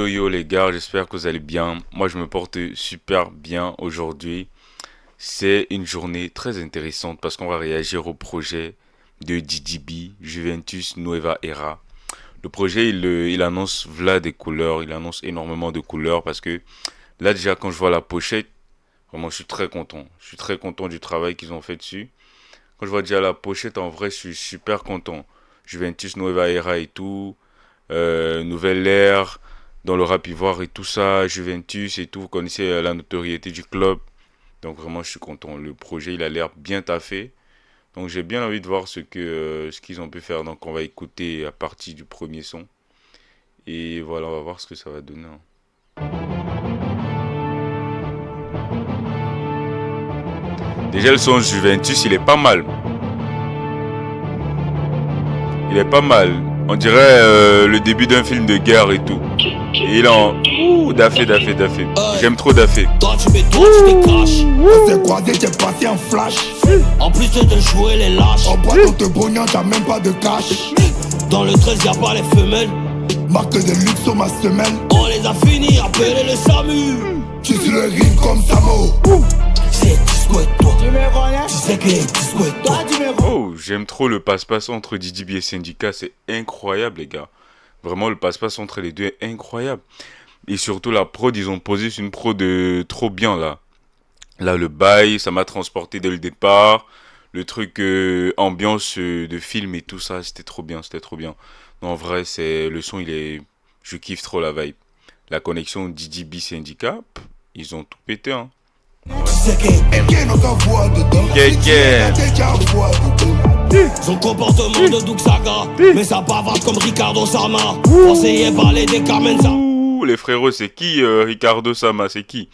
Yo yo les gars, j'espère que vous allez bien. Moi je me porte super bien aujourd'hui. C'est une journée très intéressante parce qu'on va réagir au projet de DDB, Juventus Nueva Era. Le projet il annonce v'là des couleurs, il annonce énormément de couleurs parce que là déjà quand je vois la pochette, vraiment je suis très content. Je suis très content du travail qu'ils ont fait dessus. Quand je vois déjà la pochette en vrai je suis super content. Juventus Nueva Era et tout. Nouvelle ère dans le rap ivoire et tout ça, Juventus et tout, vous connaissez la notoriété du club. Donc vraiment, je suis content. Le projet, il a l'air bien taffé. Donc j'ai bien envie de voir ce qu'ils ont pu faire. Donc on va écouter à partir du premier son. Et voilà, on va voir ce que ça va donner, hein. Déjà le son Juventus, il est pas mal. Il est pas mal. On dirait le début d'un film de guerre et tout. Et il est en... Ouh, Dafé, Dafé, Dafé. J'aime trop Dafé. Toi tu mets toi, tu te craches. On s'est croisé, t'es passé en flash. En plus de te jouer les lâches. En boîte, on te brognon, t'as même pas de cash. Dans le 13, y'a pas les femelles. Marque de luxe sur ma semelle. On les a finis, appelez le SAMU. Tu suis le ring comme Samo. C'est tu souhaites toi. Tu me connais. Tu sais que tu souhaites toi. Tu me connais. Oh, j'aime trop le passe-passe entre DDB et Syndicat. C'est incroyable, les gars. Vraiment, le passe-passe entre les deux est incroyable. Et surtout, la prod, ils ont posé sur une prod trop bien, là. Là, le bail, ça m'a transporté dès le départ. Le truc ambiance de film et tout ça, c'était trop bien, c'était trop bien. Non, en vrai, c'est le son, il est... Je kiffe trop la vibe. La connexion DDB Syndicat, ils ont tout pété, hein. Tu sais que non t'envoie dedans. Kéké. Son comportement de Doug Saga. Mais ça bavarde comme Ricardo Sama. Conseillé par les Carmenza. Ouh, les frérots, c'est qui Ricardo Sama, c'est qui?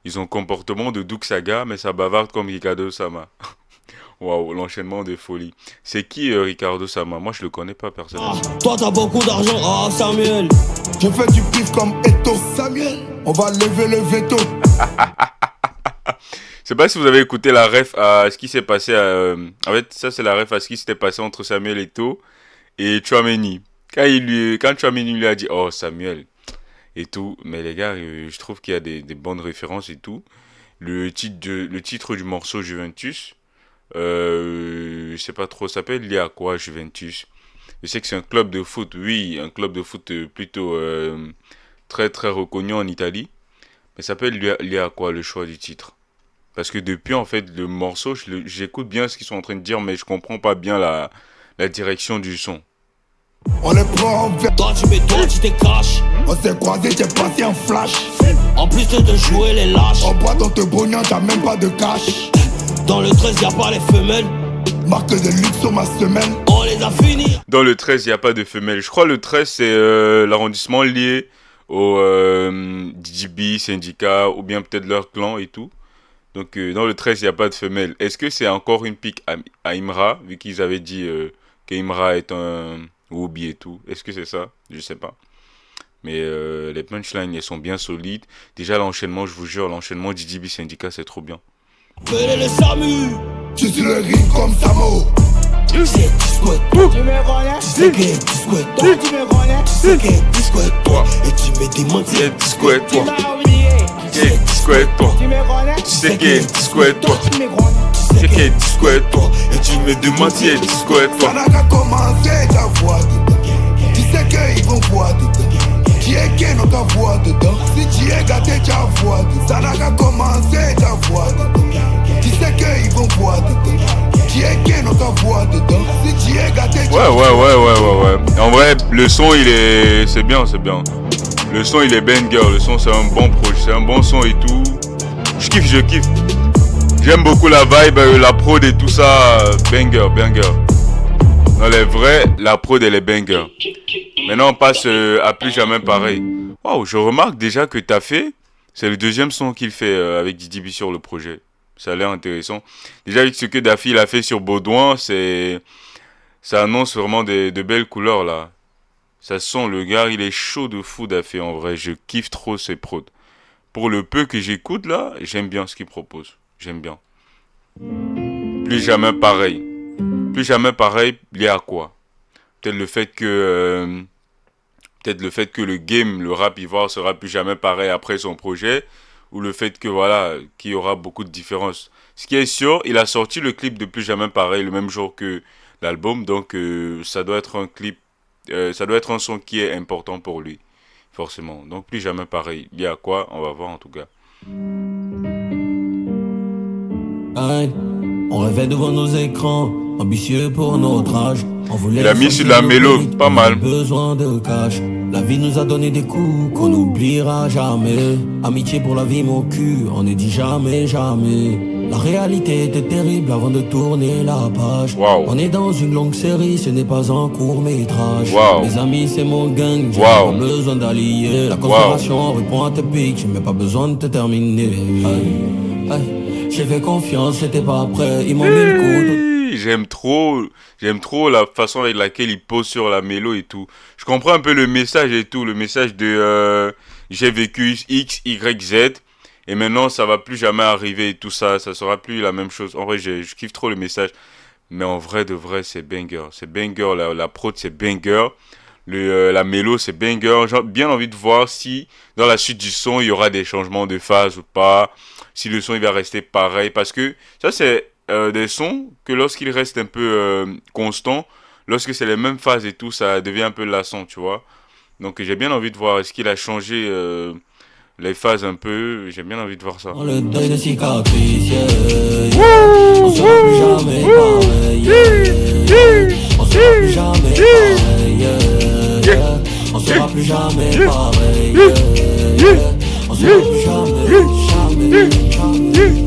Ils ont comportement de Doug Saga, mais ça bavarde comme Ricardo Sama. Waouh, l'enchaînement de folie. C'est qui Ricardo Sama? Moi, je le connais pas personnellement. Toi t'as beaucoup d'argent, ah Samuel. Je fais du pif comme Eto. Samuel, on va lever le veto. Je sais pas si vous avez écouté la ref à ce qui s'est passé en fait, ça c'est la ref à ce qui s'était passé entre Samuel Eto'o et Tchouaméni. Quand Tchouaméni lui a dit «Oh Samuel» et tout, mais les gars, je trouve qu'il y a des bonnes références et tout. Le titre du morceau Juventus, je sais pas trop, ça s'appelle lié à quoi Juventus? Je sais que c'est un club de foot, oui, un club de foot plutôt très très reconnu en Italie. Mais ça s'appelle lié à quoi le choix du titre? Parce que depuis, en fait, le morceau, j'écoute bien ce qu'ils sont en train de dire, mais je comprends pas bien la direction du son. On les prend en verre. Toi tu mets toi, tu te craches. On s'est croisé, t'es passé en flash. En plus de te jouer les lâches. En boîte, on te brognon, t'as même pas de cash. Dans le 13, y'a pas les femelles. Marque de luxe sur ma semelle. On les a finis. Dans le 13, il n'y a pas de femelle. Je crois le 13, c'est l'arrondissement lié au DJB, syndicat, ou bien peut-être leur clan et tout. Donc, dans le 13, il n'y a pas de femelle. Est-ce que c'est encore une pique à Imra, vu qu'ils avaient dit qu'Imra est un Woubi et tout? Est-ce que c'est ça? Je sais pas. Mais les punchlines, elles sont bien solides. Déjà, l'enchaînement, je vous jure, l'enchaînement DJB Syndicat, c'est trop bien. Appelez le SAMU. Tu suis le ring comme Samo. Tu sais tu souhaites toi. Tu me connais. Tu sais que tu souhaites toi. Tu me connais. Tu sais que tu souhaites toi. Et tu me demandes si Tu squattes toi. tu sais Tu squattes toi. Tu me connais. Tu sais que tu squattes toi. Tu me connais. Tu sais que tu squattes toi. Et tu me demandes si tu squattes Ça toi. n'a qu'à commencer ta voix dedans. Tu sais qu'ils vont voir dedans. Qui est qui n'a qu'à voir dedans. Si tu es gâté, tu as voir dedans. Ça n'a qu'à commencer ta voix dedans. Tu sais qu'ils vont voir dedans. Qui est qui n'a qu'à voir dedans. Si tu es gâté, tu as Ouais. En vrai, le son, c'est bien, c'est bien. Le son, il est banger. Le son, c'est un bon projet. C'est un bon son et tout. Je kiffe, je kiffe. J'aime beaucoup la vibe, la prod et tout ça. Banger, banger. Dans les vrais, la prod, elle est banger. Maintenant, on passe à plus jamais pareil. Waouh, je remarque déjà que t'as fait. C'est le deuxième son qu'il fait avec Didi B sur le projet. Ça a l'air intéressant. Déjà, avec ce que Daffy il a fait sur Baudouin, ça annonce vraiment de belles couleurs là. Ça sent, le gars, il est chaud de fou Daffy en vrai. Je kiffe trop ses prods. Pour le peu que j'écoute là, j'aime bien ce qu'il propose. J'aime bien. Plus jamais pareil. Plus jamais pareil, lié à quoi? Peut-être le fait que peut-être le fait que le game, le rap ivoire sera plus jamais pareil après son projet, ou le fait que voilà, qu'il y aura beaucoup de différences. Ce qui est sûr, il a sorti le clip de Plus jamais pareil le même jour que l'album, donc ça doit être un clip, ça doit être un son qui est important pour lui, forcément. Donc Plus jamais pareil. Il y a quoi? On va voir en tout cas. Aïe, on rêvait devant nos écrans, ambitieux pour notre âge. On voulait Il a mis sur de la mélo, pas mal. Besoin de cash. La vie nous a donné des coups qu'on n'oubliera jamais. Amitié pour la vie, mon cul, on ne dit jamais, jamais. La réalité était terrible avant de tourner la page. Wow. On est dans une longue série, ce n'est pas un court métrage. Wow. Mes amis, c'est mon gang, j'ai Wow. pas besoin d'allier. La conspiration répond à tes pics, j'ai même pas besoin de te terminer. Aïe, aïe. J'ai fait confiance, j'étais pas prêt, ils m'ont mis le coude. J'aime trop la façon avec laquelle il pose sur la mélo et tout. Je comprends un peu le message et tout, le message de j'ai vécu X, Y, Z et maintenant ça va plus jamais arriver et tout ça, ça sera plus la même chose. En vrai, je kiffe trop le message, mais en vrai de vrai, c'est banger, la prod c'est banger. La mélo c'est banger. J'ai bien envie de voir si dans la suite du son il y aura des changements de phase ou pas, si le son il va rester pareil, parce que ça c'est des sons que lorsqu'ils restent un peu constants, lorsque c'est les mêmes phases et tout, ça devient un peu lassant, tu vois. Donc j'ai bien envie de voir est-ce qu'il a changé les phases un peu, j'ai bien envie de voir ça. Le deuil de cicatrice, on sera plus jamais pareil, on sera plus jamais pareil, on sera plus jamais pareil, on sera plus jamais, jamais.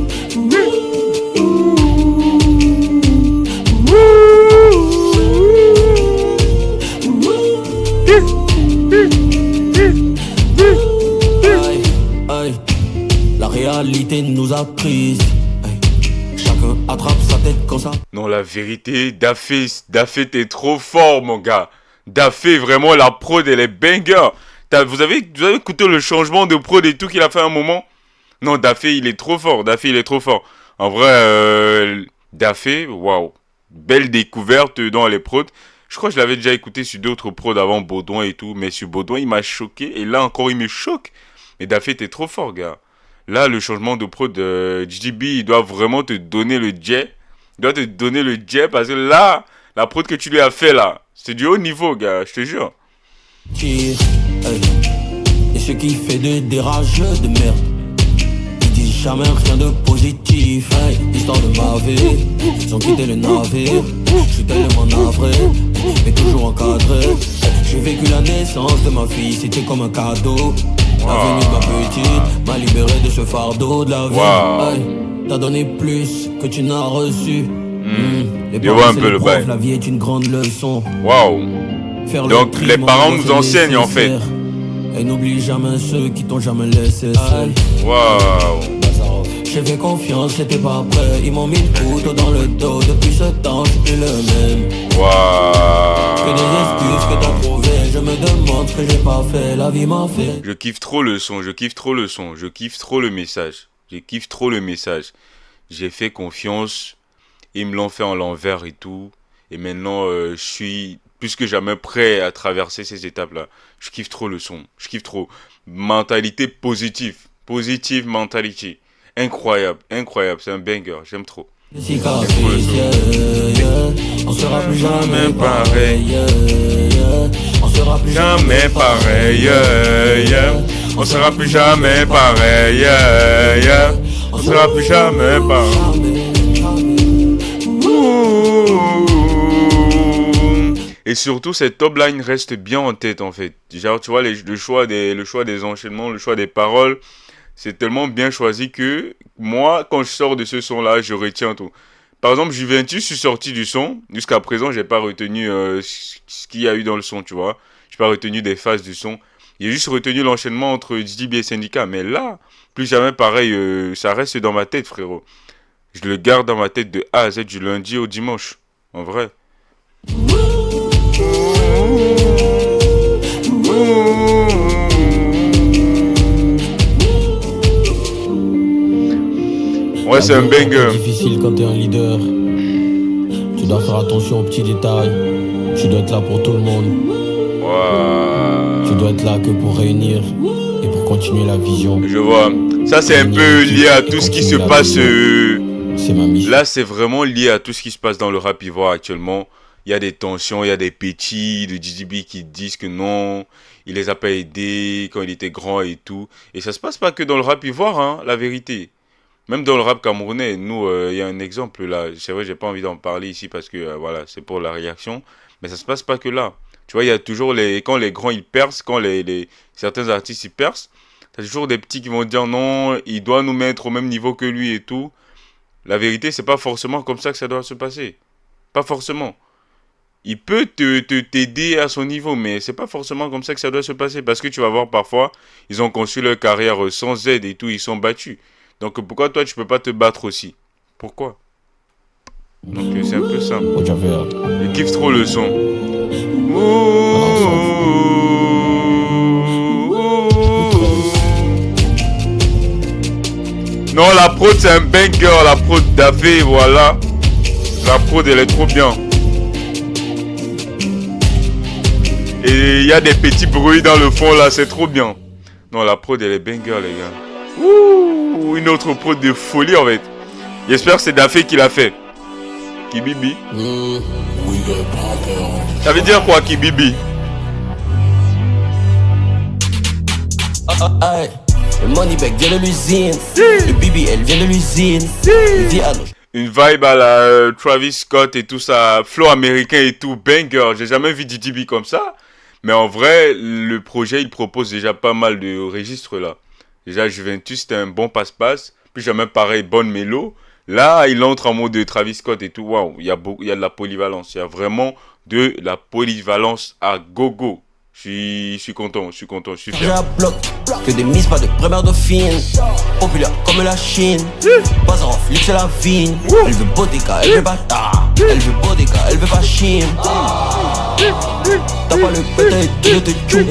La réalité nous a pris. Chacun attrape sa tête comme ça. Non, la vérité, Daffé, t'es trop fort, mon gars. Daffé, vraiment, la prod, elle est banger. Vous avez écouté le changement de prod et tout qu'il a fait à un moment? Non, Daffé, il est trop fort. En vrai, Daffé, waouh. Belle découverte dans les prods. Je crois que je l'avais déjà écouté sur d'autres prods avant Baudouin et tout. Mais sur Baudouin, il m'a choqué. Et là encore, il me choque. Mais Daffé, t'es trop fort, gars. Là, le changement de prod de GDB, il doit vraiment te donner le jet. Il doit te donner le jet parce que là, la prod que tu lui as fait là, c'est du haut niveau, gars, je te jure. Et ce qui fait des rageux de merde. Ils disent jamais rien de positif. L'histoire de ma vie, ils ont quitté le navire. Je suis tellement navré, mais toujours encadré. J'ai vécu la naissance de ma fille, c'était comme un cadeau. La venue de ma petite m'a libéré de ce fardeau de la vie. T'as donné plus que tu n'as reçu. Les parents, c'est les profs, la vie est une grande leçon. Donc les parents nous enseignent en fait. Et n'oublie jamais ceux qui t'ont jamais laissé seul. J'ai fait confiance, j'étais pas prêt. Ils m'ont mis le couteau dans le dos. Depuis ce temps, je suis plus le même. Que des excuses que t'as trouvées. Je me demande ce que j'ai pas fait. La vie m'a fait. Je kiffe trop le son, je kiffe trop le message. J'ai fait confiance. Ils me l'ont fait en l'envers et tout. Et maintenant, je suis plus que jamais prêt à traverser ces étapes-là. Je kiffe trop le son. Je kiffe trop. Mentalité positive. Positive mentality. Incroyable. C'est un banger. J'aime trop. On sera plus jamais pareil. On sera plus jamais pareil. On sera plus jamais pareil. On sera plus jamais pareil. Et surtout, cette top line reste bien en tête en fait. Genre, tu vois, le choix des enchaînements, le choix des paroles, c'est tellement bien choisi que moi, quand je sors de ce son-là, je retiens tout. Par exemple, Juventus, je suis sorti du son. Jusqu'à présent, j'ai pas retenu ce qu'il y a eu dans le son, tu vois. J'ai pas retenu des phases du son. J'ai juste retenu l'enchaînement entre GDB et Syndicat. Mais là, plus jamais pareil, ça reste dans ma tête, frérot. Je le garde dans ma tête de A à Z du lundi au dimanche. En vrai. Ouais, c'est un banger. C'est difficile quand t'es un leader. Tu dois faire attention aux petits détails. Tu dois être là pour tout le monde. Wow. Tu dois être là que pour réunir et pour continuer la vision. Je vois. Ça, c'est un peu lié à tout ce qui se passe. C'est ma mission. Là, c'est vraiment lié à tout ce qui se passe dans le rap ivoire actuellement. Il y a des tensions, il y a des petits de DJB qui disent que non, il les a pas aidés quand il était grand et tout. Et ça se passe pas que dans le rap ivoire, hein, la vérité. Même dans le rap camerounais, nous, il y a un exemple là. C'est vrai, j'ai pas envie d'en parler ici parce que voilà, c'est pour la réaction. Mais ça se passe pas que là. Tu vois, il y a toujours quand les grands ils percent, quand certains artistes ils percent, t'as toujours des petits qui vont dire non, il doit nous mettre au même niveau que lui et tout. La vérité, c'est pas forcément comme ça que ça doit se passer. Pas forcément. Il peut t'aider à son niveau, mais c'est pas forcément comme ça que ça doit se passer. Parce que tu vas voir parfois, ils ont construit leur carrière sans aide et tout, ils sont battus. Donc pourquoi toi tu peux pas te battre aussi? Pourquoi? Donc c'est un peu ça. Il kiffe trop le son. Non, la prod c'est un banger, la prod d'Afé, voilà. La prod elle est trop bien. Et il y a des petits bruits dans le fond là, c'est trop bien. Non, la prod elle est banger les gars. Ouh, une autre prod de folie en fait. J'espère que c'est Dafé qui l'a fait. Kibibi. Ça veut dire quoi Kibibi? Le Moneybag vient de l'usine. Le Bibi elle vient de l'usine. Une vibe à la Travis Scott et tout ça, flow américain et tout, banger. J'ai jamais vu DDB comme ça. Mais en vrai, le projet, il propose déjà pas mal de registres là. Déjà, Juventus, c'était un bon passe-passe. Puis jamais pareil, bonne mélo. Là, il entre en mode de Travis Scott et tout. Waouh, il y a de la polyvalence. Il y a vraiment de la polyvalence à gogo. Je suis content, je suis fier. Que des mises, pas de première dauphine. Populaire comme la Chine. Bazar off, luxe et la vigne. Elle veut Bodega, elle veut bâtard. Elle veut Bodega, elle veut pas Chine. T'as pas le pété, tu te joues.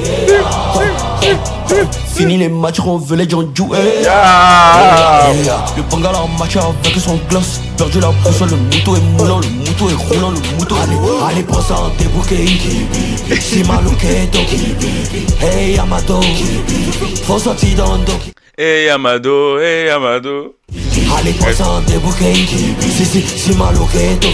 Fini les matchs, on veut les gens jouer. Le Bangala en match avec son gloss. Perdu la boussole, le mouton est moulant, le mouton est roulant, le mouton. Allez, prends ça en débouquet. C'est malouqueto. Hey Amado. Faut sortir dans le dos. Hey Amado, hey Amado. Allez, prends ça en débouquet. C'est malouqueto.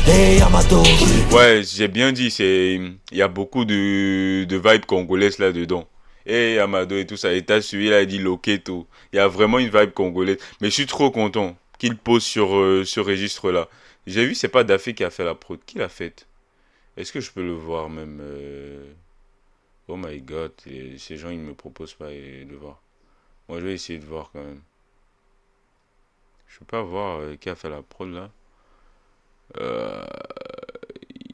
Hey Amado. Ouais, j'ai bien dit, il y a beaucoup de vibes congolaises là-dedans. Et Amado et tout ça, et t'as suivi, il a dit Loketo. Il y a vraiment une vibe congolaise. Mais je suis trop content qu'il pose sur ce registre-là. J'ai vu, c'est pas Dafé qui a fait la prod. Qui l'a faite? Est-ce que je peux le voir même Oh my god, ces gens, ils me proposent pas de voir. Moi, je vais essayer de voir quand même. Je peux pas voir qui a fait la prod là.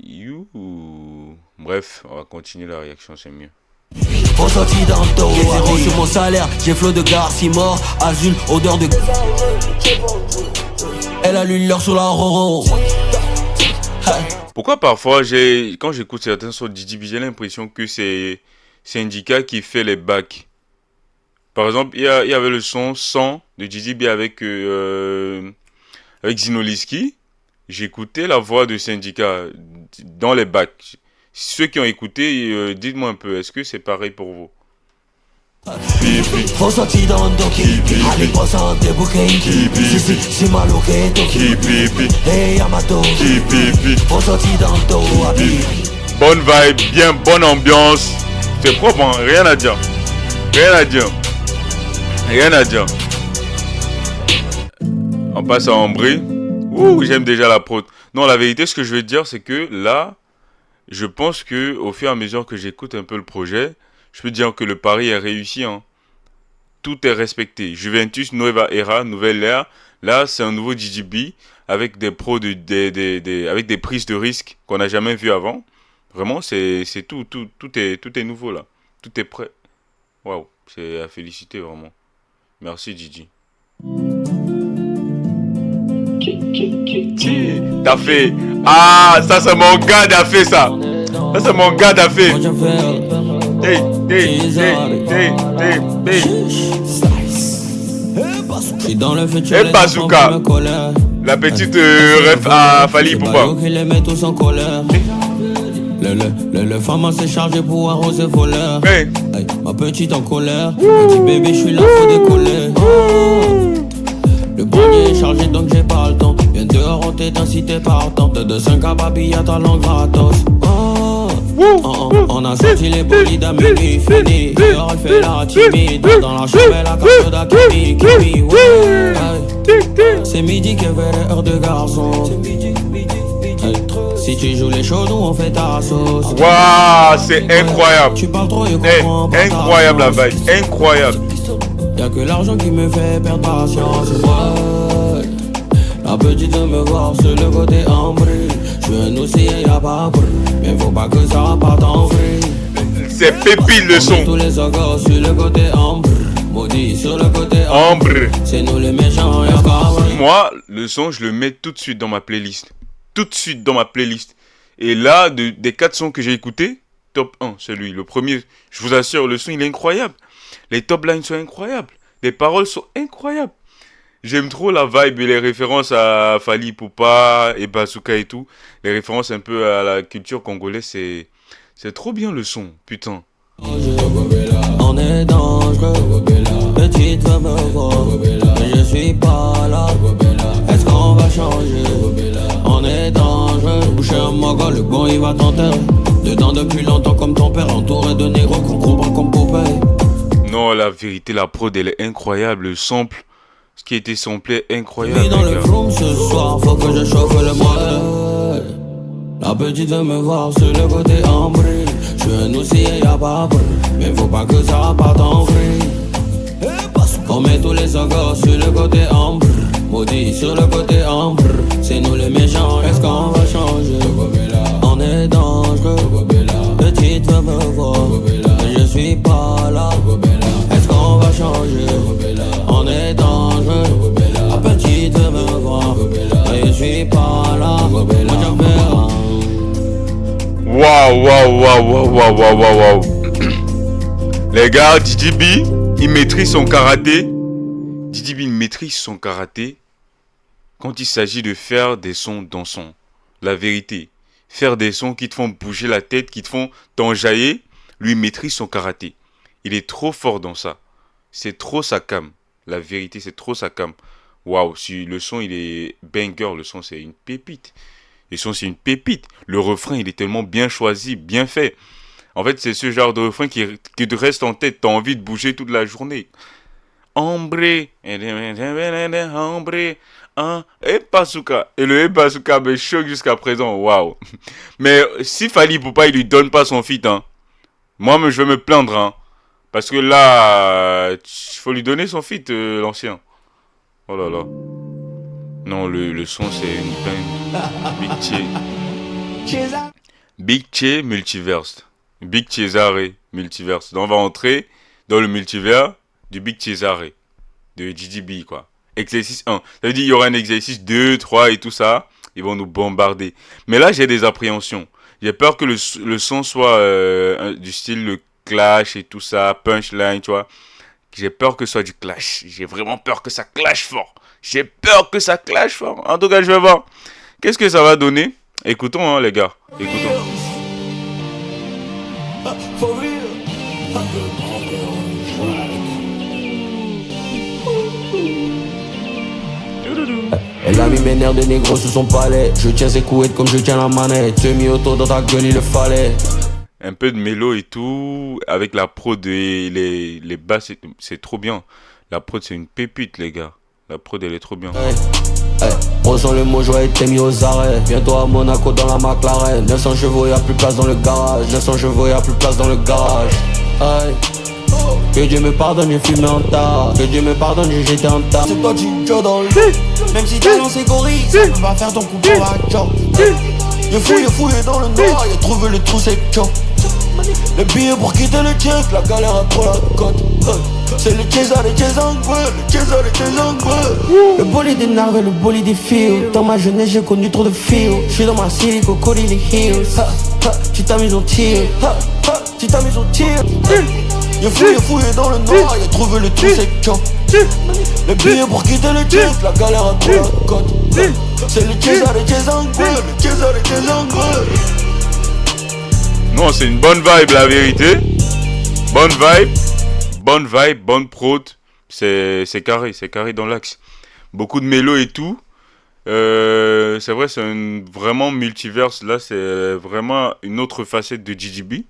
You. Bref, on va continuer la réaction, c'est mieux. On sortit dans le dos, zéro sur mon salaire. J'ai flot de gare, si mort, azul, odeur de. Elle allume l'heure sur la Roro. Pourquoi parfois, quand j'écoute certains sons de DJB, j'ai l'impression que c'est Syndicat qui fait les backs. Par exemple, il y avait le son 100 de DJB avec Zinoliski. J'écoutais la voix de Syndicat dans les backs. Ceux qui ont écouté, dites-moi un peu, est-ce que c'est pareil pour vous? Faut sortir dans le dos. Allez, prends ça en débouquet. C'est malouqueto. Hey Amado. Faut sortir dans le dos. Bonne vibe, bien bonne ambiance. C'est propre, hein? Rien à dire. Rien à dire. Rien à dire. On passe à Ambry. Ouh, j'aime déjà la prod. Non, la vérité, ce que je veux dire, c'est que là, je pense que au fur et à mesure que j'écoute un peu le projet, je peux dire que le pari est réussi. Hein. Tout est respecté. Juventus, Nueva Era, Nouvelle Ère. Là, c'est un nouveau DJB avec des pros avec des prises de risques qu'on n'a jamais vu avant. Vraiment, c'est tout. Tout est nouveau là. Tout est prêt. Waouh, c'est à féliciter vraiment. Merci Gigi. T'as fait. Ah, ça c'est mon gars d'A fait ça. Ça c'est mon gars d'A fait. Et Bazooka. La petite ref à Fali Poupa. Le femme s'est chargé pour arroser voleur. Hey. Hey, ma petite en colère. Elle dit bébé, je suis là, faut décoller. Le panier est chargé donc j'ai pas le temps. Viens dehors, on t'est incité partant. De 5 à babi à talent gratos. On a sorti les bolides à minuit fini. Dehors elle fait la timide. Dans la chambre elle a carte d'Akimi. Kimi, ouais. C'est midi qu'elle fait l'heure de garçon. Si tu joues les choses, nous on fait ta sauce. Waouh, c'est incroyable. Tu parles trop et Hey, comprends pas. incroyable la vibe, incroyable. Y'a que l'argent qui me fait perdre patience. Ouais. La petite veut me voir sur le côté ambré. Je suis un outil, y'a pas bruit. Mais faut pas que ça parte en vrille. C'est pépite le son. Tous les ogres sur le côté ambre. Maudit sur le côté Ambre. C'est nous les méchants, y'a pas bruit. Moi, le son, je le mets tout de suite dans ma playlist. Tout de suite dans ma playlist. Et là, des 4 sons que j'ai écoutés, top 1, c'est lui. Le premier, je vous assure, le son, il est incroyable. Les top lines sont incroyables. Les paroles sont incroyables. J'aime trop la vibe et les références à Fally Ipupa et Bazooka et tout. Les références un peu à la culture congolaise, c'est trop bien le son, putain. On est dangereux. Petite va me voir. Mais je suis pas là. Est-ce qu'on va changer? On est dangereux. Boucher un mogol, le bon il va t'enterrer. Dedans depuis longtemps comme ton père. Entouré de négros qu'on comprend comme Popeye. Non, la vérité, la prod, elle est incroyable. Le sample, ce qui a été samplé, incroyable. Dans les le gars. floum ce soir, faut que je chauffe le moteur. La petite veut me voir sur le côté ambré. Je suis un outil et y'a pas bruit. Mais faut pas que ça parte en vrille. On met tous les ogres sur le côté ambre. Maudit sur le côté ambre. C'est nous les méchants, est-ce qu'on va changer? On est dangereux. Petite veut me voir. Mais je suis pas là. Est-ce qu'on va changer? On est dangereux. La petite veut me voir. Mais je suis pas là. Moi j'en verrai. Waouh, waouh, waouh, waouh, waouh, waouh, waouh, waouh. Les gars, DDB, il maîtrise son karaté. DDB, il maîtrise son karaté quand il s'agit de faire des sons dansants. La vérité. Faire des sons qui te font bouger la tête, qui te font t'enjailler. Lui, il maîtrise son karaté. Il est trop fort dans ça. C'est trop sa cam. La vérité, c'est trop sa cam. Waouh, si le son, il est banger. Le son, c'est une pépite. Le son, c'est une pépite. Le refrain, il est tellement bien choisi, bien fait. En fait, c'est ce genre de refrain qui te reste en tête. T'as envie de bouger toute la journée. Ambré. Ambré. Et Bazooka. Et le Bazooka me choque jusqu'à présent. Waouh. Mais si Fally Ipupa, il lui donne pas son feat, hein. Moi, je vais me plaindre, hein. Parce que là, faut lui donner son feat, l'ancien. Oh là là. Non, le son, c'est une peine. Big Che. Big Che Multiverse. Big Cesare Multiverse. Donc, on va entrer dans le multivers du Big Cesare. De DDB, quoi. Exercice 1. Ça veut dire qu'il y aura un exercice 2, 3 et tout ça. Ils vont nous bombarder. Mais là, j'ai des appréhensions. J'ai peur que le son soit du style le clash et tout ça. Punchline, tu vois. J'ai peur que ce soit du clash. J'ai vraiment peur que ça clash fort. J'ai peur que ça clash fort. En tout cas, je vais voir. Qu'est-ce que ça va donner? Écoutons, hein, les gars. Écoutons. Elle a mis mes nerfs de négro sous son palais. Je tiens ses couettes comme je tiens la manette. Tu mis auto dans ta gueule, il le fallait. Un peu de mélo et tout. Avec la prod et les basses, c'est trop bien. La prod, c'est une pépite, les gars. La prod, elle est trop bien. Ressens le mot joie et t'es mis aux arrêts. Bientôt à Monaco dans la McLaren. 900 chevaux, y'a plus place dans le garage. 900 chevaux, y'a plus place dans le garage. Aïe. Que Dieu me pardonne, j'ai fumé en tas. Que Dieu me pardonne, j'ai jeté en tas. C'est toi, Ginger dans le même si t'as lancé gorille, ça peut pas faire ton coup pour la job. Y'a fouillé dans le noir, y'a trouvé le trou, c'est chaud. Le billet pour quitter le check, la galère a trop la cote. C'est le César, le César, le César, le César. Le bolide est narvé, le bolide est fil. Dans ma jeunesse, j'ai connu trop de fils. J'suis dans ma city, Coco, les hills. Tu t'as mis au tir, tu t'as mis au tir. Y'a fouillé dans le noir, y'a trouvé le trou, c'est chaud. Le billet pour quitter le check, la galère a trop la cote. C'est le César, le César, le César, le César. Non, c'est une bonne vibe, la vérité. Bonne vibe, bonne prod. C'est carré dans l'axe. Beaucoup de mélo et tout. C'est vrai, c'est vraiment multiverse. Là, c'est vraiment une autre facette de GGB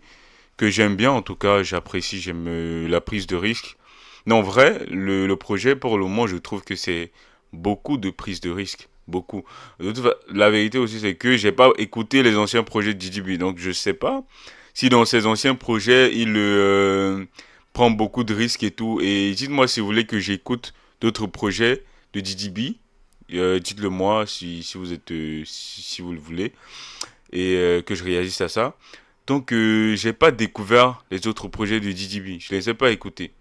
que j'aime bien. En tout cas, j'apprécie, j'aime la prise de risque. Non, en vrai, le projet, pour le moment, je trouve que c'est beaucoup de prise de risque. Beaucoup. La vérité aussi, c'est que j'ai pas écouté les anciens projets de GGB. Donc, je sais pas si dans ces anciens projets, il prend beaucoup de risques et tout. Et dites-moi si vous voulez que j'écoute d'autres projets de GGB. Dites-le moi si vous êtes si vous le voulez et que je réagisse à ça. Donc j'ai pas découvert les autres projets de DDB, je les ai pas écoutés.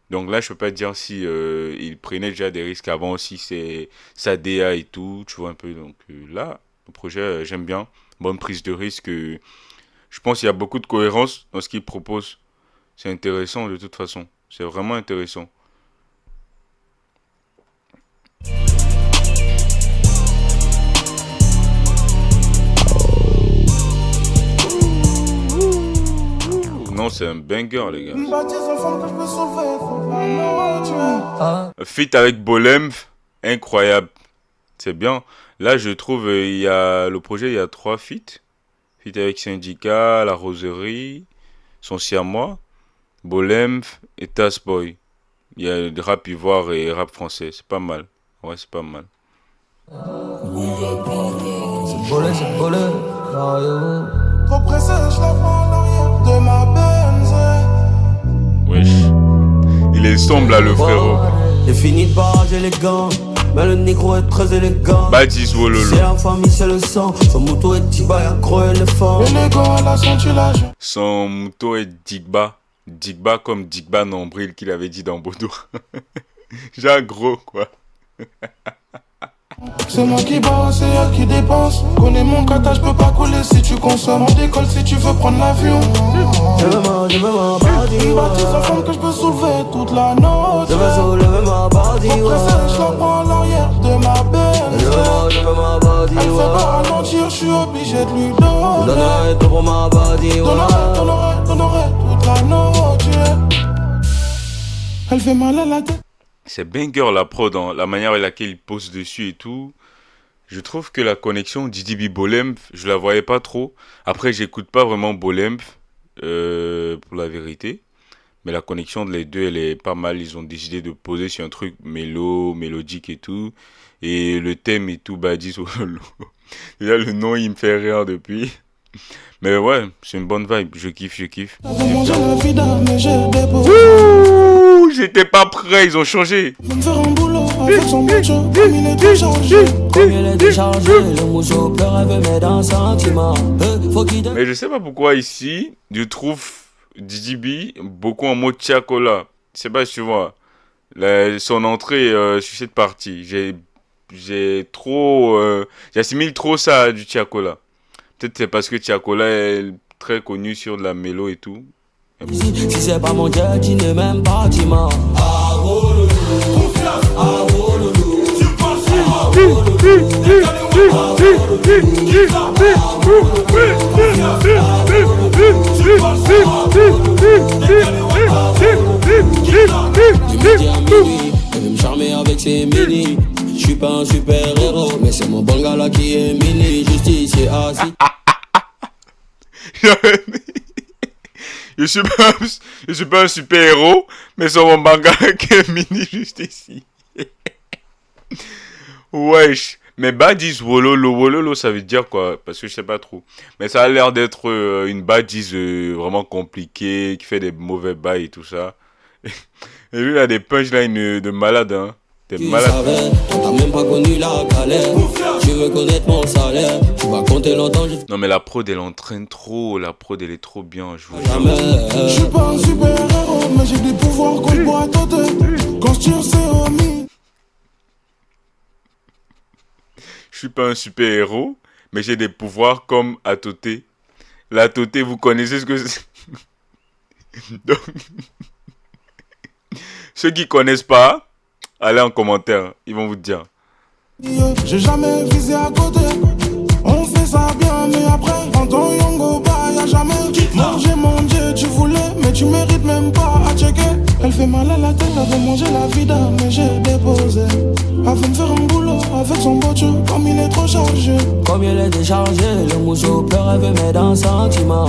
Donc là je peux pas dire si il prenait déjà des risques avant, si c'est sa DA et tout, tu vois un peu. Donc là le projet j'aime bien, bonne prise de risque. Je pense qu'il y a beaucoup de cohérence dans ce qu'il propose. C'est intéressant de toute façon, c'est vraiment intéressant. Non, c'est un banger, les gars. Feat avec Bolem, incroyable. C'est bien. Là, je trouve, il y a le projet, il y a 3 feats. Feat avec Syndicat, La Roserie, Son Siamois, Bolem et Tasboy. Il y a rap ivoire et rap français. C'est pas mal. Ouais, c'est pas mal. C'est Bolem. Trop pressé, je la prends à l'arrière de ma Benz. Wesh. Il est sombre là, le frérot. J'ai fini de barrager les gants, mais le négro est très élégant. Badis Wololo. C'est la famille, c'est le sang. Son mouton est Digba, y'a gros éléphant. Élégant à la centulage. Son mouton est Digba. Digba comme Digba Nombril qu'il avait dit dans Bodo. J'ai gros quoi. C'est moi qui bosse, c'est elle qui dépense. Connais mon kata, je peux pas couler si tu consommes. On décolle si tu veux prendre l'avion. Je veux ma body. Une bâtisse en forme que je peux soulever toute la note. Je veux soulever ma body. Trop pressé, je la prends à l'arrière de ma Benz. Je veux ma body. Elle fait pas ralentir, je suis obligé de lui donner. Donnerai tout pour ma body. Donnerai toute la note. Elle fait mal à la tête. C'est banger la prod, hein, la manière avec laquelle il pose dessus et tout. Je trouve que la connexion DDB Bolem, je la voyais pas trop. Après, j'écoute pas vraiment Bolem, pour la vérité. Mais la connexion de les deux, elle est pas mal. Ils ont décidé de poser sur un truc mélodique et tout. Et le thème et tout, Badis Wololo. Déjà, le nom, il me fait rire depuis. Mais ouais, c'est une bonne vibe. Je kiffe. Ouh, j'étais pas prêt, ils ont changé. Mais je sais pas pourquoi ici, je trouve DDB beaucoup en mode Tiakola. Je sais pas si tu vois. Son entrée sur cette partie, j'assimile trop ça à du Tiakola. Peut-être c'est parce que Tiakola est très connu sur de la mélo et tout. Si c'est pas mon cœur, tu n'es même pas Tima. Elle veut me charmer avec ses mini. Je suis pas un super héros, mais c'est mon bon gars là qui est mini. Justice est assis. Je suis pas un super héros, mais c'est mon manga qui est mini juste ici. Wesh. Mais Badis Wololo, ça veut dire quoi? Parce que je sais pas trop. Mais ça a l'air d'être une Badis vraiment compliquée, qui fait des mauvais bails et tout ça. Et lui, il a des punchlines de malade, hein. T'es malade. T'as même pas connu la galère. Tu veux connaître mon salaire. Tu vas compter longtemps. Non mais la prod elle entraîne trop. La prod elle est trop bien. Je suis pas un super héros, mais j'ai des pouvoirs qu'on pourra tenter. Quand je tire c'est omis. Je suis pas un super héros, mais j'ai des pouvoirs comme Atoté. La Toté, vous connaissez ce que c'est? Donc, ceux qui connaissent pas, allez en commentaire, ils vont vous dire. J'ai jamais visé à côté. On fait ça bien, mais après, quand on yongo bye. à jamais. Manger mon Dieu, tu voulais, mais tu mérites même pas à checker. Elle fait mal à la tête, elle veut manger la vida, mais j'ai déposé. Elle veut me faire un boulot avec son bocho, comme il est trop chargé. Comme il est déchargé, le mousseau pleure, elle veut mettre un sentiment.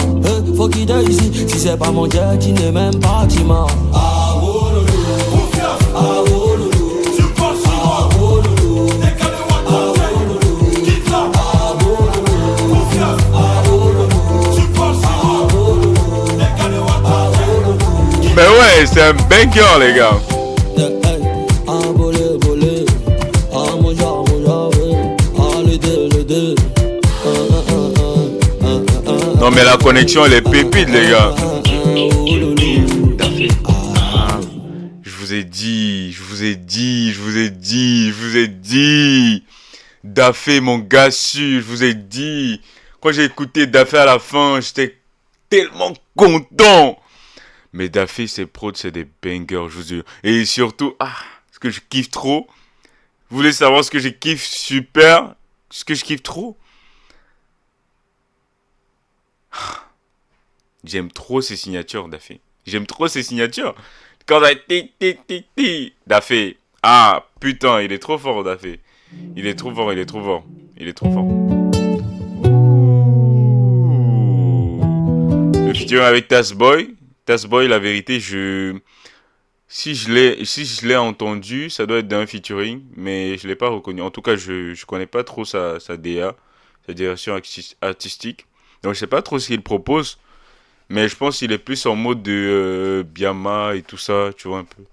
Faut qu'il t'aille ici, si c'est pas mon Dieu, tu n'es même pas bâtiment. Ah oh loulou, confiance. Ah oh loulou, tu penses sur moi. Ah oh loulou, décale-moi ton tête. Quitte là. Ah oh loulou, confiance. Ah oh loulou, tu penses sur moi. Ah oh loulou, décale-moi ton tête. Ben ouais, c'est un banger, les gars. Ah bolé, bolé. Ah mon genre, oui. Ah les deux. Non mais la connexion elle est pépite les gars. Je vous ai dit. Daffé mon gars sûr, je vous ai dit. Quand j'ai écouté Daffé à la fin, j'étais tellement content. Mais Daffé ses prods c'est des bangers, je vous jure. Et surtout, ce que je kiffe trop. Vous voulez savoir ce que je kiffe super? Ce que je kiffe trop? J'aime trop ses signatures, Daffé. J'aime trop ses signatures. Quand ça ti, Daffé. Ah, putain, il est trop fort, Daffé. Il est trop fort. Le featuring avec Taskboy. Taskboy, la vérité, si je l'ai entendu, ça doit être d'un featuring, mais je l'ai pas reconnu. En tout cas, je connais pas trop sa DA, sa direction artistique. Donc je sais pas trop ce qu'il propose, mais je pense qu'il est plus en mode de Biama et tout ça, tu vois un peu.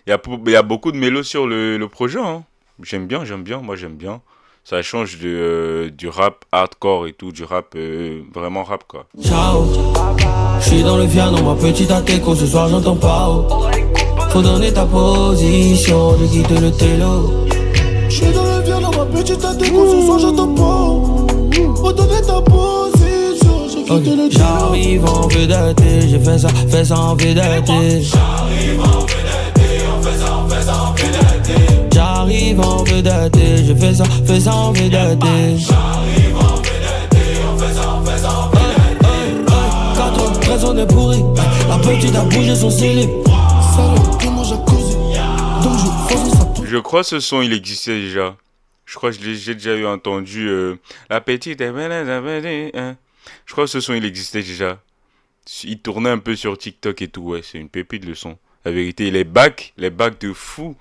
Il y a beaucoup de mélos sur le projet, hein. J'aime bien, moi j'aime bien. Ça change du rap hardcore et tout, du rap vraiment rap quoi. Ciao, j'suis dans le piano, ma petite ateco, ce soir j'entends pas. Faut donner ta position, je quitte le télo. J'suis dans le piano, ma petite ateco, ce soir j'entends pas. Faut donner ta position, je quitte le télo. J'arrive en vedette, j'ai fait ça en vedette. J'arrive en vedette, on fait ça en vedette. J'arrive en vedette, je fais ça en vedette. J'arrive en vedette, on fait ça en vedette. 93 on est pourri, la petite a bougé son slip. Je crois ce son il existait déjà. Je crois que j'ai déjà eu entendu la petite. Je crois que ce son il existait déjà. Il tournait un peu sur TikTok et tout, ouais, c'est une pépite le son. La vérité, les bacs de fou.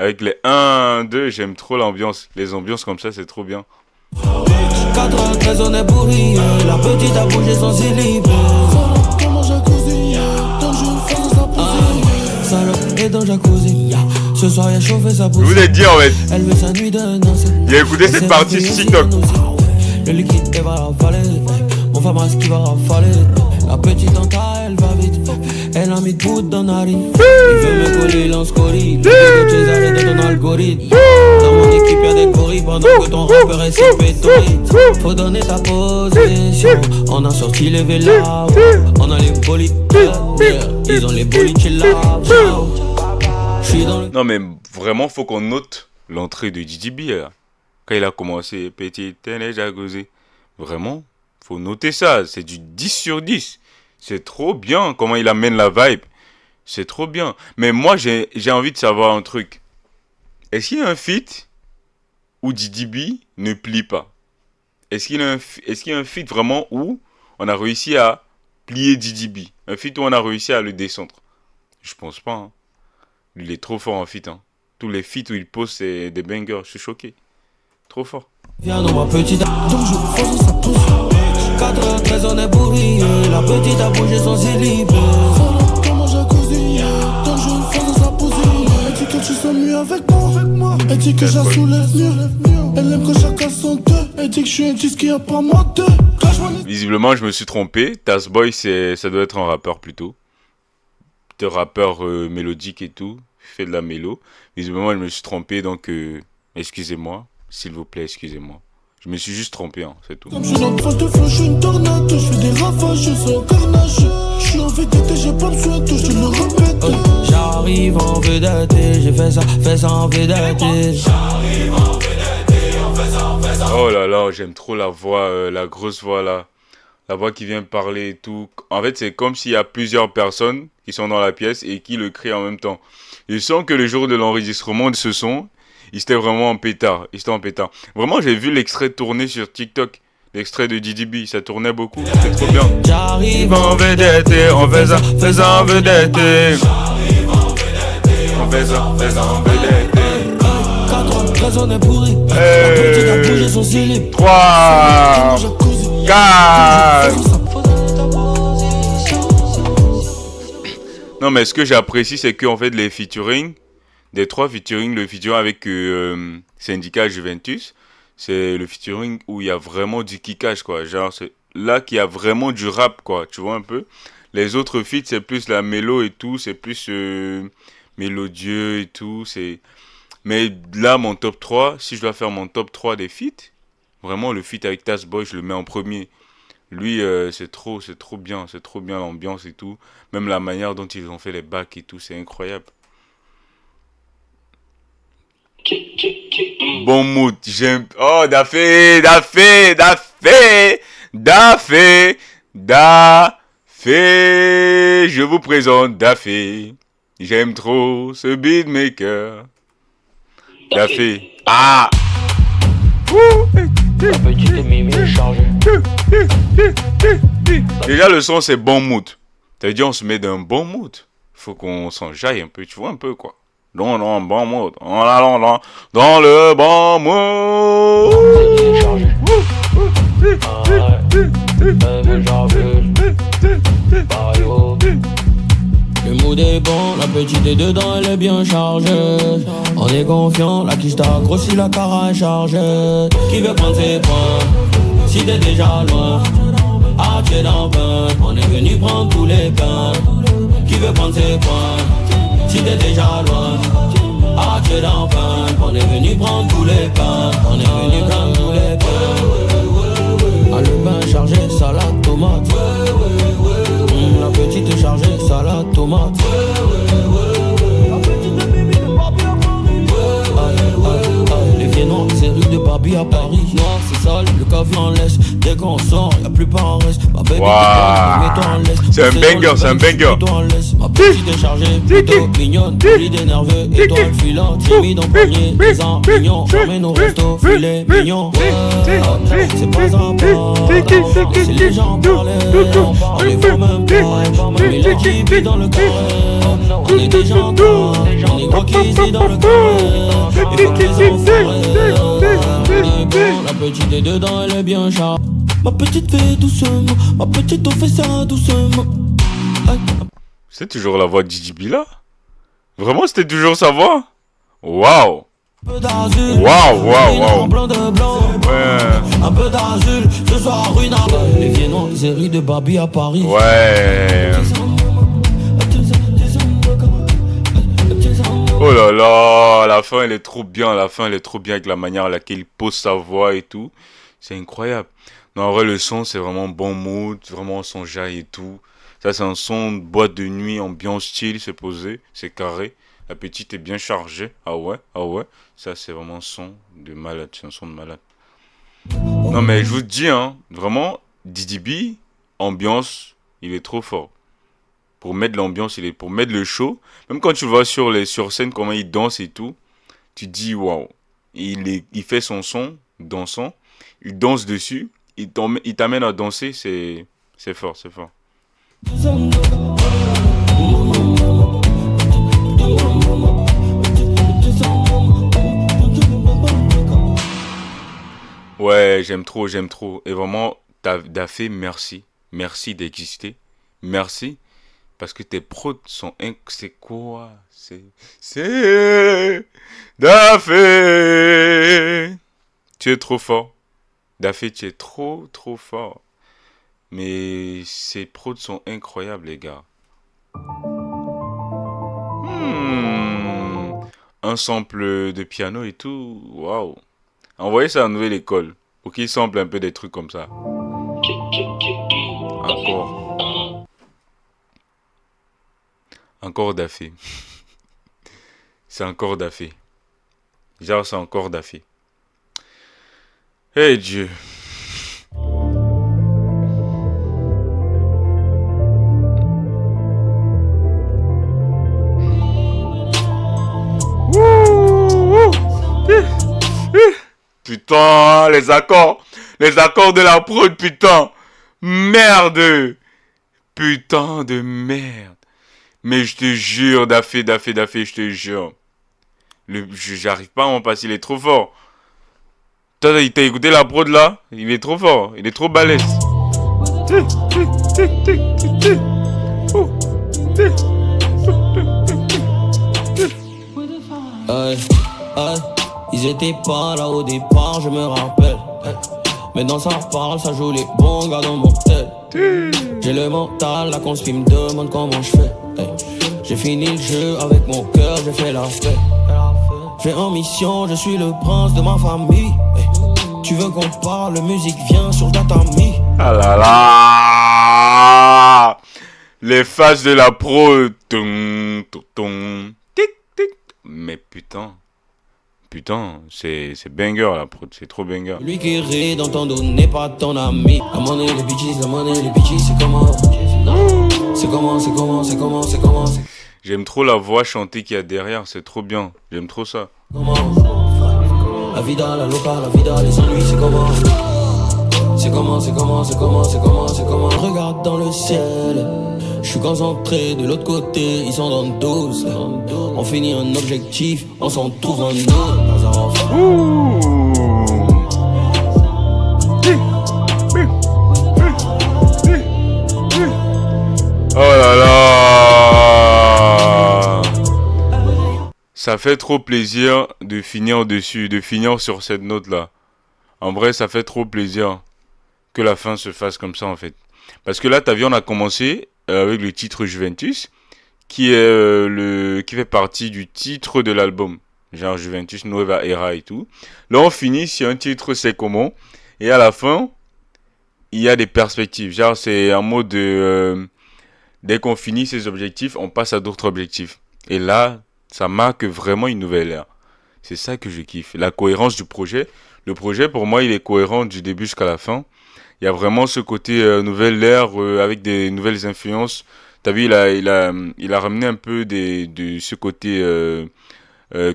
Avec les 1, 2, j'aime trop l'ambiance. Les ambiances comme ça, c'est trop bien. 93 on est pourri, la petite a bougé son slip. Salope est dans le jacuzzi. Ce soir y'a chauffé sa pousse. Je vous ai dit en fait. Elle veut sa nuit de danse. Il a écouté cette partie sur TikTok. Le liquide elle va rafaler. Mon femme a ce qui va rafaler. La petite tanta elle va vite. Elle a mis de bout dans Nari. Il veut me coller, il lance colis. Le dégoût de César dans ton algorithme. Dans mon équipe y'a des gorilles. Pendant que ton rappeur est si pétorite. Faut donner ta position. On a sorti les vélas. On a les bolides. Ils ont les bolides chez là. Non mais vraiment faut qu'on note l'entrée de DDB là. Quand il a commencé Petite jacuzzi. Vraiment, faut noter ça. C'est du 10 sur 10. C'est trop bien comment il amène la vibe. C'est trop bien. Mais moi, j'ai envie de savoir un truc. Est-ce qu'il y a un feat où DDB ne plie pas? Est-ce qu'il y a un feat vraiment où on a réussi à plier DDB? Un feat où on a réussi à le descendre? Je pense pas. Hein. Lui, il est trop fort en feat. Hein. Tous les feats où il pose, c'est des bangers. Je suis choqué. Trop fort. Viens dans ma petite. Donc je fonce sa pousse. 93 on est pourri. La petite a bougé son slip. Comment jacuzzi, donc je fonce sa pousse. Elle dit que tu sens mieux avec moi. Elle dit que j'assoulève mieux. Elle aime que chacun son deux. Elle dit que je suis un disque qui a pas moi deux. Visiblement, je me suis trompé. Taskboy, ça doit être un rappeur plutôt. De rappeur mélodique et tout. Fait de la mélo. Visiblement, je me suis trompé, donc excusez-moi. S'il vous plaît, excusez-moi. Je me suis juste trompé, hein, c'est tout. Comme je suis dans le phase de flow, je suis une tornade. Je fais des ravages, je suis au carnage. J'suis en vedette et j'ai pas besoin de je le répète. J'arrive en vedette et j'ai fait ça en vedette. J'arrive en vedette et on fait ça, on fait ça. Oh là là, j'aime trop la voix, la grosse voix là. La voix qui vient parler et tout. En fait, c'est comme s'il y a plusieurs personnes qui sont dans la pièce et qui le crient en même temps. Je sens que le jour de l'enregistrement de ce son, il était vraiment en pétard. Il était en pétard. Vraiment, j'ai vu l'extrait tourner sur TikTok. L'extrait de DDB, ça tournait beaucoup. C'est trop bien. J'arrive En vedette, on fait ça en vedette. J'arrive en vedette et on fait ça en vedette. 4 13 on est pourri. La petite a bougé son slip. 3, 4. Non, mais ce que j'apprécie, c'est qu'en fait, les featuring, des 3 featuring, le featuring avec Syndicat Juventus, c'est le featuring où il y a vraiment du kickage, quoi. Genre, c'est là qu'il y a vraiment du rap, quoi. Tu vois un peu? Les autres feats, c'est plus la mélo et tout, c'est plus mélodieux et tout. Mais là, mon top 3, si je dois faire mon top 3 des feats, vraiment, le feat avec Boy, je le mets en premier. Lui, c'est trop bien l'ambiance et tout. Même la manière dont ils ont fait les bacs et tout, c'est incroyable. Bon mood, j'aime. Oh, Dafé, je vous présente Dafé. J'aime trop ce beatmaker. Dafé. Ah! La petite est mimi chargée. Déjà, le son, c'est bon mood. C'est-à-dire, on se met d'un bon mood. Faut qu'on s'en jaille un peu, tu vois un peu, quoi. Dans le bon mood. Dans le bon mood. C'est chargé. Le mood est bon, la petite est dedans, elle est bien chargée. On est confiant, la quiche t'a grossi, la cara est chargée. Qui veut prendre ses points, si t'es déjà loin. Ah, tu es dans le bain, on est venu prendre tous les pains. Qui veut prendre ses points, si t'es déjà loin. Ah, tu es dans le bain, on est venu prendre tous les pains. On est venu prendre tous les pains. Ah, le pain chargé, salade, tomate. La petite est chargée, salade, tomate. Les Viennois, c'est rue de Barbie à Paris. Noir, c'est sale, le café en laisse. Dès qu'on sort, y'a plus pas en reste. Ma baby, mets-toi en laisse. C'est un banger, c'est un banger. Mets-toi en laisse. Ma petite est chargée, plutôt mignonne. Folie d'énerveux, étoile filante. Timide en poignée, les ans mignons. J'emmène au resto, filet mignon. C'est pas un pas. Si les gens parlaient, on les voit même pas. Mais l'équipe est dans le carré. On est des gens on est quoi qui ici dans le carré. Il faut que les enfoirés. On est bon, la petite est dedans, elle est bien chargée. Ma petite fait doucement, ma petite on fait ça doucement. C'est toujours la voix de DDB là? Vraiment, c'était toujours sa voix? Waouh! Waouh! Blanc de blanc. Ouais. Un peu d'azul, ce soir une arbre. Les Viennois, c'est rue de Barbie à Paris. Ouais. Oh là là, la fin elle est trop bien, avec la manière à laquelle il pose sa voix et tout. C'est incroyable. Non, en vrai, le son c'est vraiment bon mood, vraiment son jaille et tout. Ça c'est un son de boîte de nuit, ambiance chill, c'est posé, c'est carré. La petite est bien chargée. Ah ouais. Ça c'est vraiment un son de malade, c'est un son de malade. Non mais je vous dis, hein, vraiment, DDB, ambiance, il est trop fort. Pour mettre l'ambiance, pour mettre le show. Même quand tu vois sur scène comment il danse et tout, tu te dis waouh. Il fait son son dansant, il danse dessus, il t'amène à danser, c'est fort. Ouais, j'aime trop. Et vraiment, Dafé, merci. Merci d'exister. Merci. Parce que tes prods sont... C'est quoi? C'est... Dafé! Tu es trop fort. Dafé, tu es trop fort. Mais ces prods sont incroyables, les gars. Un sample de piano et tout. Waouh. Envoyez ça à la nouvelle école. Pour qu'ils samplent un peu des trucs comme ça. Encore. Encore Daffé. C'est encore Daffé. Genre, c'est encore Daffé. Eh Dieu. Putain, les accords. Les accords de la prod, putain. Merde. Putain de merde. Mais je te jure, Daffé, je te jure. J'arrive pas à m'en passer, il est trop fort. Toi, t'as écouté la prod là? Il est trop fort, il est trop balèze. Hey, hey, ils étaient pas là au départ, je me rappelle. Hey. Maintenant ça parle, ça joue les bons gars dans mon tête. J'ai le mental, la conspi me demande comment je fais. Hey. J'ai fini le jeu avec mon cœur, j'ai fait la fête. J'ai en mission, je suis le prince de ma famille. Hey. Tu veux qu'on parle, musique vient sur le tatami. Ah là là. Les phases de la pro. Tic, tic. Mais putain. Putain, c'est banger la prod, c'est trop banger. Lui qui rit dans ton dos n'est pas ton ami. La monnaie, les bitches, c'est comment? C'est comment? J'aime trop la voix chantée qu'il y a derrière, c'est trop bien. J'aime trop ça. Comment? La vida, la loca, la vida, les ennuis, c'est comment? C'est comment? Regarde dans le ciel. Je suis concentré de l'autre côté, ils sont dans le 12. On finit un objectif, on s'en trouve un autre. Oh là là. Ça fait trop plaisir de finir dessus, de finir sur cette note-là. En vrai, ça fait trop plaisir que la fin se fasse comme ça en fait. Parce que là, t'as vu, on a commencé avec le titre Juventus, qui est qui fait partie du titre de l'album, genre Juventus Nueva Era et tout. Là, on finit sur un titre C'est comment, et à la fin, il y a des perspectives. Genre, c'est un mode de dès qu'on finit ses objectifs, on passe à d'autres objectifs. Et là, ça marque vraiment une nouvelle ère. C'est ça que je kiffe. La cohérence du projet. Le projet, pour moi, il est cohérent du début jusqu'à la fin. Il y a vraiment ce côté nouvelle ère avec des nouvelles influences. T'as vu, il a ramené un peu de ce côté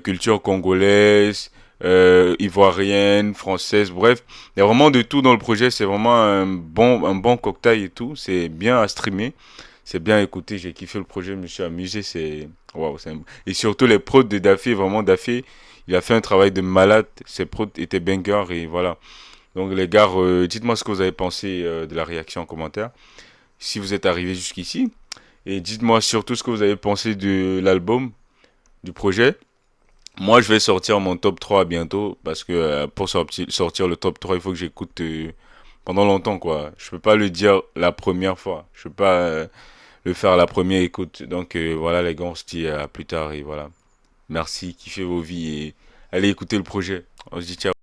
culture congolaise, ivoirienne, française, bref. Il y a vraiment de tout dans le projet. C'est vraiment un bon cocktail et tout. C'est bien à streamer. C'est bien écouté. J'ai kiffé le projet. Je me suis amusé. C'est, waouh, et surtout les prods de Daffé. Vraiment, Daffé, il a fait un travail de malade. Ses prods étaient bangers et voilà. Donc les gars, dites-moi ce que vous avez pensé de la réaction en commentaire, si vous êtes arrivé jusqu'ici. Et dites-moi surtout ce que vous avez pensé de l'album, du projet. Moi, je vais sortir mon top 3 bientôt, parce que pour sortir le top 3, il faut que j'écoute pendant longtemps, quoi. Je peux pas le dire la première fois. Je peux pas le faire à la première écoute. Donc voilà les gars, on se dit à plus tard et voilà. Merci, kiffez vos vies et allez écouter le projet. On se dit ciao.